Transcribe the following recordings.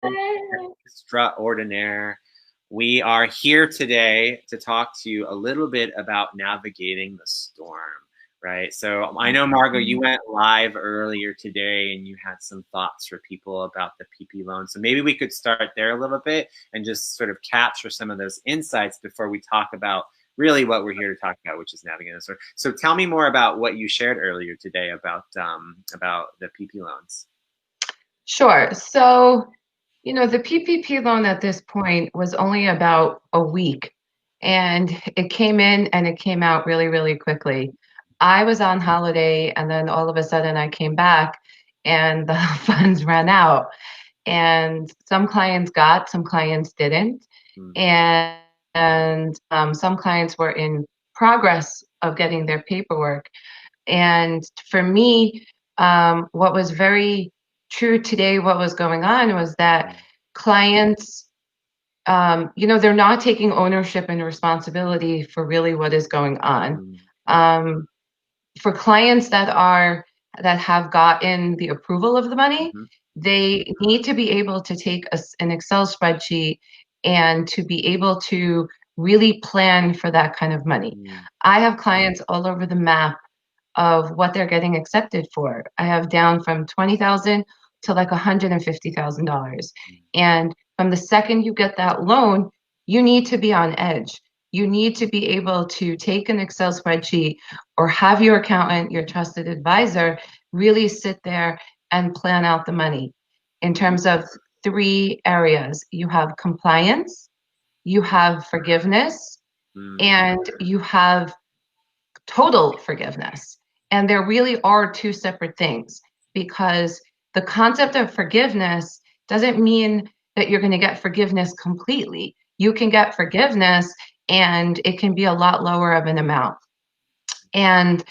something extraordinaire. We are here today to talk to you a little bit about navigating the storm, right? So I know, Margo, you went live earlier today and you had some thoughts for people about the PP loan. So maybe we could start there a little bit and just sort of capture some of those insights before we talk about really what we're here to talk about, which is navigating the storm. So tell me more about what you shared earlier today about the PP loans. Sure. So, the PPP loan at this point was only about a week, and it came in and it came out really, really quickly. I was on holiday, and then all of a sudden I came back and the funds ran out. And some clients got, some clients didn't. And some clients were in progress of getting their paperwork. And for me, what was very true today, what was going on was that clients, they're not taking ownership and responsibility for really what is going on. For clients that have gotten the approval of the money, they need to be able to take an Excel spreadsheet and to be able to really plan for that kind of money. I have clients all over the map of what they're getting accepted for. I have down from $20,000 to like $150,000. And from the second you get that loan, you need to be on edge. You need to be able to take an Excel spreadsheet or have your accountant, your trusted advisor, really sit there and plan out the money in terms of 3 areas. You have compliance, you have forgiveness, and you have total forgiveness. And there really are 2 separate things, because the concept of forgiveness doesn't mean that you're going to get forgiveness completely. You can get forgiveness and it can be a lot lower of an amount. And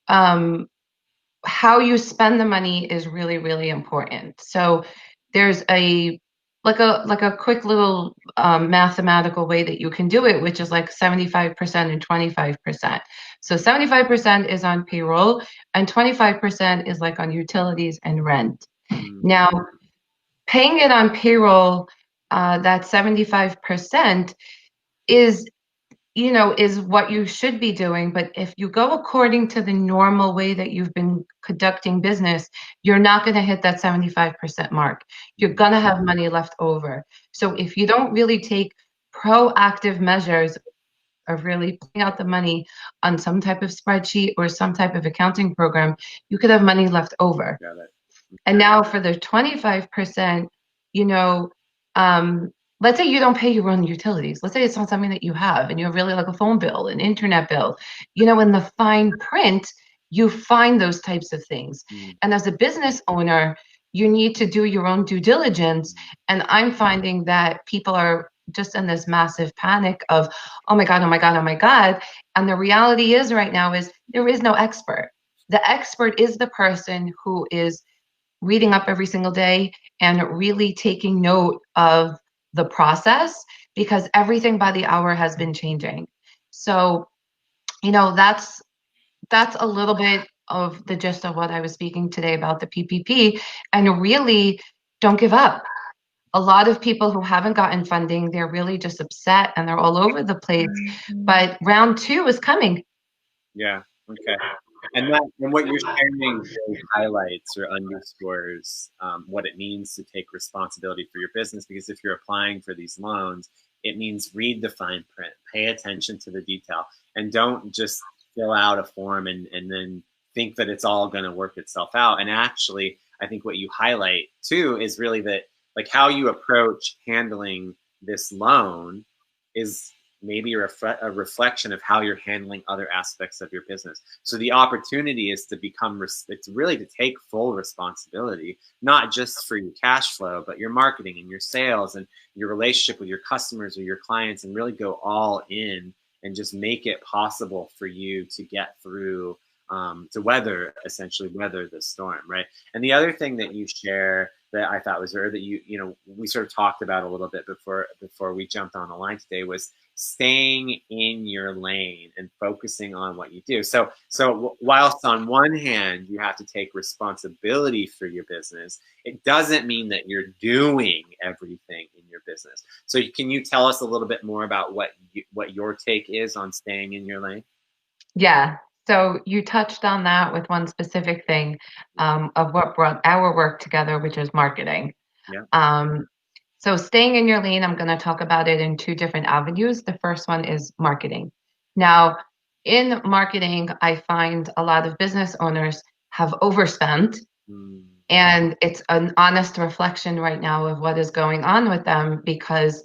how you spend the money is really, really important. So there's a quick little mathematical way that you can do it, which is like 75% and 25%. So 75% is on payroll and 25% is like on utilities and rent. Now, paying it on payroll, that 75% is what you should be doing. But if you go according to the normal way that you've been conducting business, you're not going to hit that 75% mark. You're going to have money left over. So if you don't really take proactive measures of really pulling out the money on some type of spreadsheet or some type of accounting program, you could have money left over. And now for the 25%, let's say you don't pay your own utilities. Let's say it's not something that you have and you have really like a phone bill, an internet bill. In the fine print, you find those types of things. And as a business owner, you need to do your own due diligence. And I'm finding that people are just in this massive panic of, oh my God, oh my God, oh my God. And the reality is right now is there is no expert. The expert is the person who is reading up every single day and really taking note of the process, because everything by the hour has been changing. So, that's a little bit of the gist of what I was speaking today about the PPP. And really, don't give up. A lot of people who haven't gotten funding, they're really just upset and they're all over the place. But round 2 is coming. Yeah. Okay. And what you're sharing really highlights or underscores what it means to take responsibility for your business. Because if you're applying for these loans, it means read the fine print, pay attention to the detail, and don't just fill out a form and then think that it's all going to work itself out. And actually, I think what you highlight too is really that, like, how you approach handling this loan is maybe a reflection of how you're handling other aspects of your business. So the opportunity is to it's really to take full responsibility, not just for your cash flow, but your marketing and your sales and your relationship with your customers or your clients, and really go all in and just make it possible for you to get through, to essentially weather the storm, right? And the other thing that you share that I thought was, or that we sort of talked about a little bit before we jumped on the line today, was staying in your lane and focusing on what you do. So whilst on one hand you have to take responsibility for your business, it doesn't mean that you're doing everything in your business. So can you tell us a little bit more about what your take is on staying in your lane? Yeah. So you touched on that with one specific thing of what brought our work together, which is marketing. Yeah. Um, so staying in your lane, I'm going to talk about it in two different avenues. The first one is marketing. Now, in marketing, I find a lot of business owners have overspent, Mm. and it's an honest reflection right now of what is going on with them because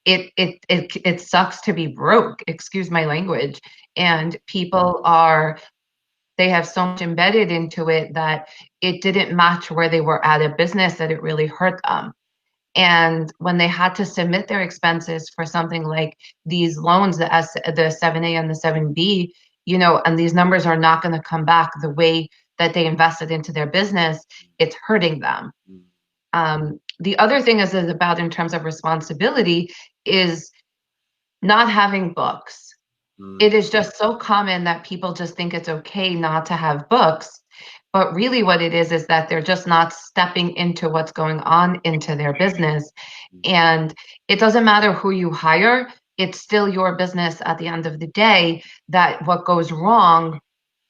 it sucks to be broke, excuse my language. And people are, they have so much embedded into it that it didn't match where they were at a business, that it really hurt them. And when they had to submit their expenses for something like these loans, the 7A and the 7B, and these numbers are not going to come back the way that they invested into their business, it's hurting them. Mm. The other thing is about, in terms of responsibility, is not having books. It Mm. is just so common that people just think it's okay not to have books. But really what it is that they're just not stepping into what's going on into their business. And it doesn't matter who you hire, it's still your business at the end of the day, that what goes wrong,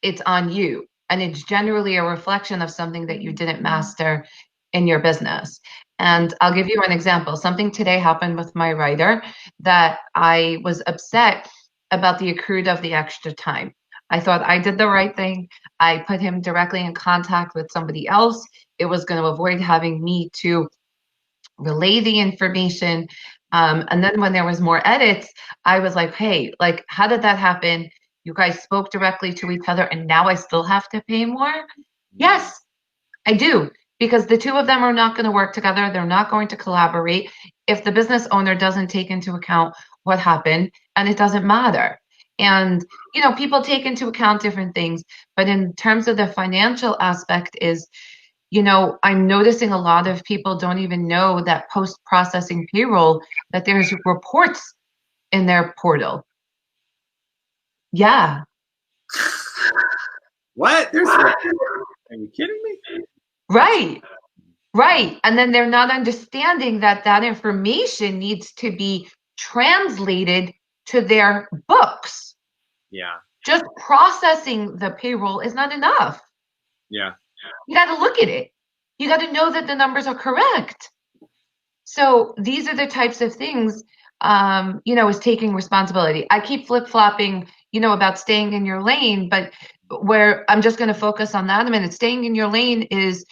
it's on you. And it's generally a reflection of something that you didn't master in your business. And I'll give you an example. Something today happened with my writer that I was upset about, the accrued of the extra time. I thought I did the right thing. I put him directly in contact with somebody else. It was going to avoid having me to relay the information. And then when there was more edits, I was like, hey, like, how did that happen? You guys spoke directly to each other and now I still have to pay more? Mm. Yes, I do. Because the two of them are not going to work together. They're not going to collaborate if the business owner doesn't take into account what happened, and it doesn't matter. And, people take into account different things, but in terms of the financial aspect is, I'm noticing a lot of people don't even know that post-processing payroll, that there's reports in their portal. Yeah, What? Are you kidding me? That's right, right. And then they're not understanding that that information needs to be translated to their books. yeah, Just processing the payroll is not enough. yeah. You got to look at it. You got to know that the numbers are correct. So these are the types of things, is taking responsibility. I keep flip-flopping, about staying in your lane, but where I'm just going to focus on that a minute. Staying in your lane is,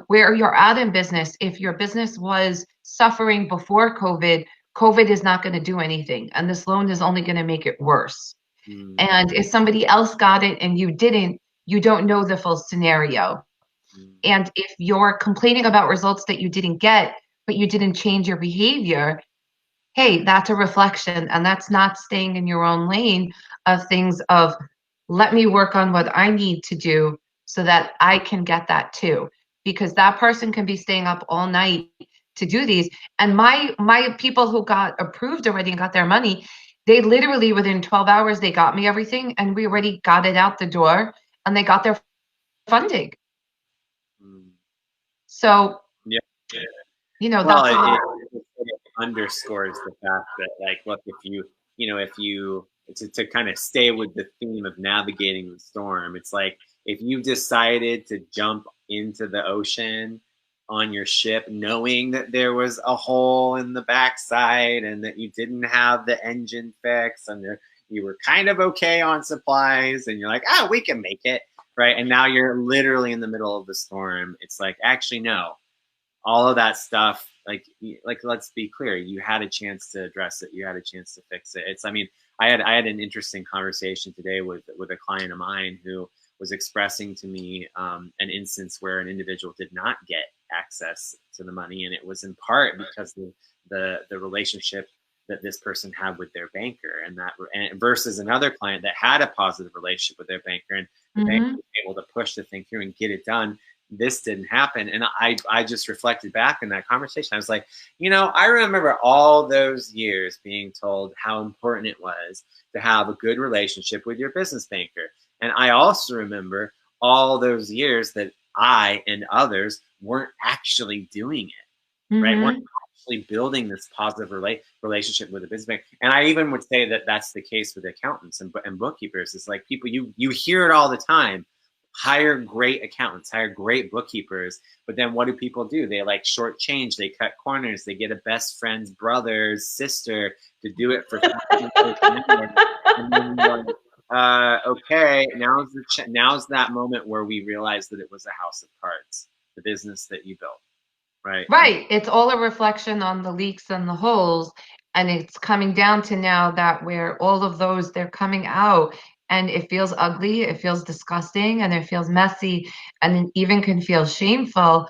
where you're at in business. If your business was suffering before COVID, COVID is not going to do anything. And this loan is only going to make it worse. Mm. And if somebody else got it and you didn't, you don't know the full scenario. Mm. And if you're complaining about results that you didn't get, but you didn't change your behavior, hey, that's a reflection. And that's not staying in your own lane of things of, let me work on what I need to do so that I can get that too. Because that person can be staying up all night to do these. And my people who got approved already and got their money, they literally within 12 hours, they got me everything and we already got it out the door and they got their funding. Mm. So, Yeah. Well, that's a lot. it sort of underscores the fact that, like, look, if you to kind of stay with the theme of navigating the storm, it's like if you decided to jump into the ocean on your ship, knowing that there was a hole in the backside and that you didn't have the engine fix and you were kind of okay on supplies, and you're like, oh, we can make it, right? And now you're literally in the middle of the storm. It's like, actually, no, all of that stuff, like let's be clear, you had a chance to address it, you had a chance to fix it. I mean, I had an interesting conversation today with a client of mine who was expressing to me an instance where an individual did not get access to the money, and it was in part because the relationship that this person had with their banker, and versus another client that had a positive relationship with their banker, and the banker Mhm. was able to push the thing through and get it done this didn't happen. And I just reflected back in that conversation. I was like, I remember all those years being told how important it was to have a good relationship with your business banker. And I also remember all those years that I and others weren't actually doing it, right? Weren't actually building this positive relationship with the business bank. And I even would say that that's the case with accountants and bookkeepers. It's like people, you hear it all the time. Hire great accountants, hire great bookkeepers, but then what do people do? They like shortchange, they cut corners, they get a best friend's brother's sister to do it for and then okay, now's that moment where we realize that it was a house of cards, the business that you built, right? Right. It's all a reflection on the leaks and the holes. And it's coming down to now that where all of those, they're coming out and it feels ugly, it feels disgusting, and it feels messy, and it even can feel shameful.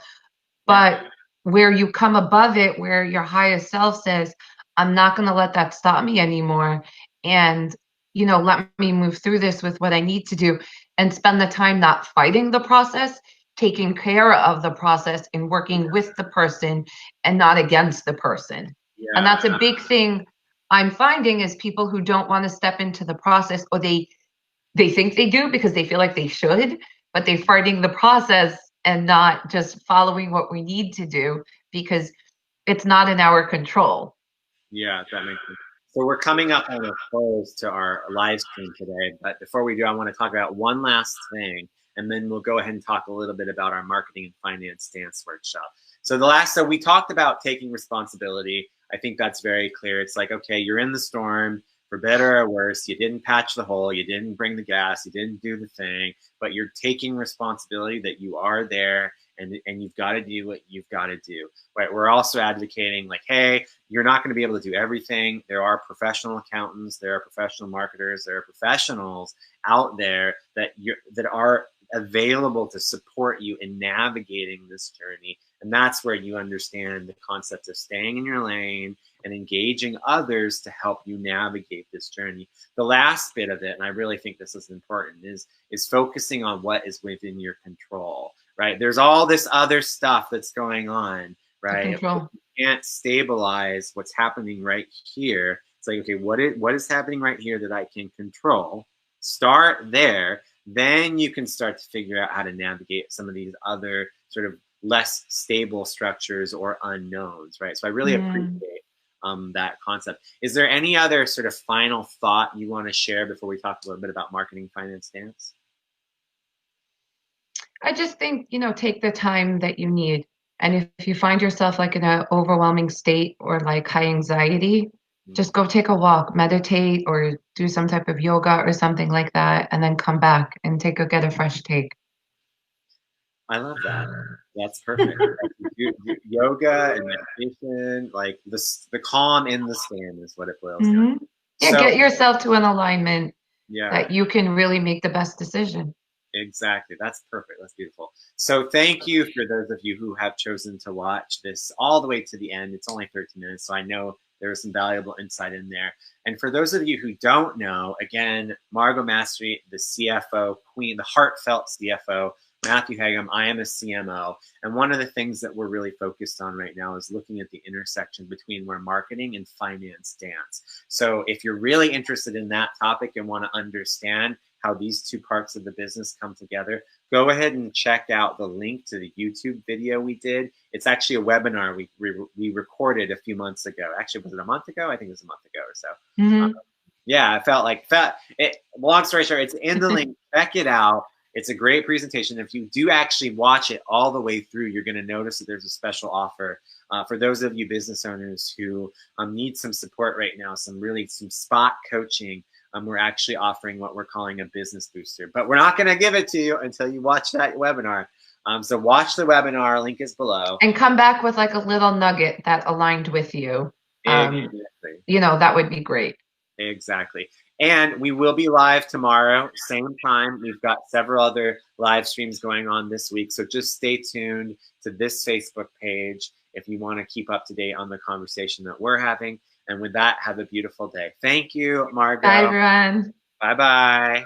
But where you come above it, where your highest self says, I'm not going to let that stop me anymore. And, let me move through this with what I need to do and spend the time not fighting the process, taking care of the process and working with the person and not against the person. And that's a big thing I'm finding is people who don't want to step into the process, or they think they do because they feel like they should, but they're fighting the process and not just following what we need to do because it's not in our control. Yeah, that makes sense. So we're coming up on a close to our live stream today, but before we do, I want to talk about one last thing, and then we'll go ahead and talk a little bit about our marketing and finance dance workshop. So we talked about taking responsibility. I think that's very clear. It's like, okay, you're in the storm, for better or worse. You didn't patch the hole, you didn't bring the gas, you didn't do the thing, but you're taking responsibility that you are there, and you've got to do what you've got to do, right? We're also advocating like, hey, you're not going to be able to do everything. There are professional accountants, there are professional marketers, there are professionals out there that are available to support you in navigating this journey. And that's where you understand the concept of staying in your lane and engaging others to help you navigate this journey. The last bit of it, and I really think this is important, is focusing on what is within your control, right? There's all this other stuff that's going on, right? If you can't stabilize what's happening right here, it's like, okay, what is happening right here that I can control? Start there. Then you can start to figure out how to navigate some of these other sort of less stable structures or unknowns, right? So I really appreciate that concept. Is there any other sort of final thought you want to share before we talk a little bit about marketing, finance, dance? I just think, take the time that you need. And if you find yourself like in an overwhelming state or like high anxiety, just go take a walk, meditate, or do some type of yoga or something like that, and then come back and get a fresh take. I love that. That's perfect. Yoga and meditation, like the calm in the stand is what it boils down to. Yeah, So, get yourself to an alignment yeah, that you can really make the best decision. exactly. That's perfect. That's beautiful. So thank you for those of you who have chosen to watch this all the way to the end. It's only 13 minutes, so I know there was some valuable insight in there. And for those of you who don't know, again, Margo Mastery, the CFO queen, the heartfelt CFO, Mathew Hagum, I am a CMO. And one of the things that we're really focused on right now is looking at the intersection between where marketing and finance dance. So if you're really interested in that topic and want to understand how these two parts of the business come together, go ahead and check out the link to the YouTube video we did. It's actually a webinar we recorded a few months ago. Actually, was it a month ago? I think it was a month ago or so. Yeah, I felt like long story short, it's in the link. Check it out. It's a great presentation. If you do actually watch it all the way through, you're going to notice that there's a special offer for those of you business owners who need some support right now, some spot coaching. We're actually offering what we're calling a business booster, but we're not going to give it to you until you watch that webinar. So watch the webinar, link is below. And come back with like a little nugget that aligned with you. Exactly. That would be great. Exactly. And we will be live tomorrow, same time. We've got several other live streams going on this week. So just stay tuned to this Facebook page if you want to keep up to date on the conversation that we're having. And with that, have a beautiful day. Thank you, Margo. Bye, everyone. Bye-bye.